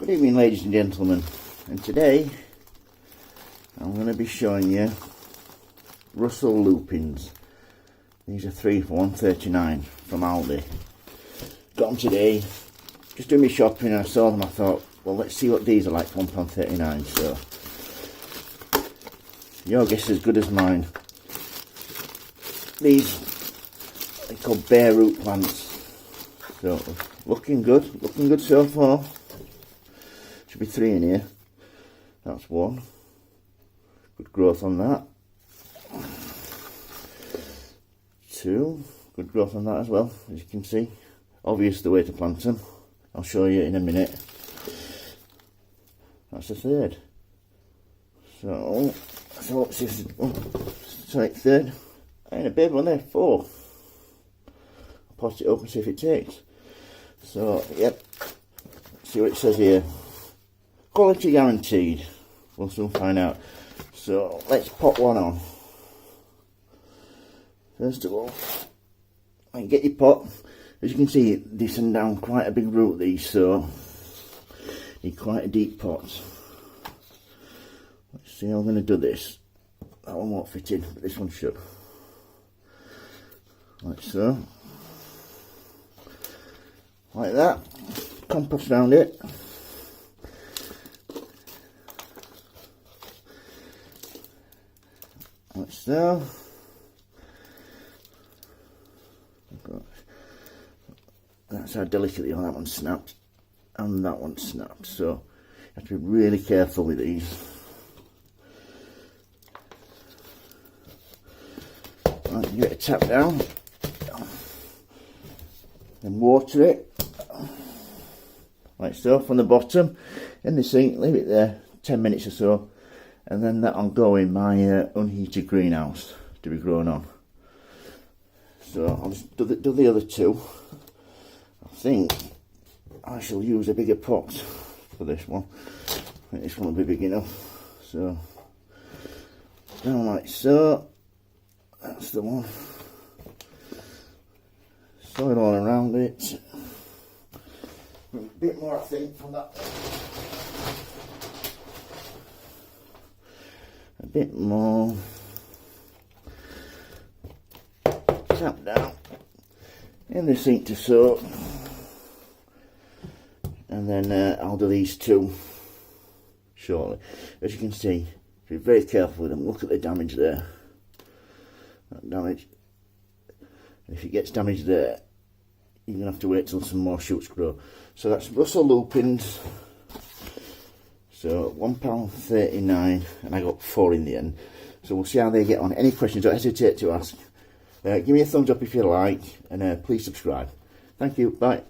Good evening, ladies and gentlemen, and today I'm going to be showing you Russell Lupins. These are 3 for £1.39 from Aldi. Got them today, just doing my shopping, and I saw them. I thought, well, let's see what these are like for £1.39. So your guess is as good as mine. These are called bare root plants. So looking good so far. Should be 3 in here. That's 1. Good growth on that. 2. Good growth on that as well, as you can see. Obvious the way to plant them. I'll show you in a minute. That's the 3rd. So let's see if sorry, 3rd. And a big one there, 4. I'll pot it up and see if it takes. So, yep. See what it says here. Quality guaranteed. We'll soon find out. So let's pop one on. First of all, and get your pot. As you can see, they send down quite a big root, these, so need quite a deep pot. Let's see how I'm going to do this. That one won't fit in, but this one should. Like so. Like that. Compost around it. Like so. That's how delicately that one snapped, and that one snapped. So you have to be really careful with these. Right, give it a tap down, then water it like so from the bottom in the sink. Leave it there 10 minutes or so, and then that'll go in my unheated greenhouse to be grown on. So I'll just do the other 2. I think I shall use a bigger pot for this one. I think this one will be big enough. So down like so. That's the one. Soil all around it. A bit more, I think, from that. A bit more. Tap down in the sink to soak, and then I'll do these 2 shortly. As you can see, be very careful with them. Look at the damage there. That damage. And if it gets damaged there, you're going to have to wait till some more shoots grow. So that's Russell Lupins. So £1.39, and I got 4 in the end. So we'll see how they get on. Any questions, don't hesitate to ask. Give me a thumbs up if you like, and please subscribe. Thank you. Bye.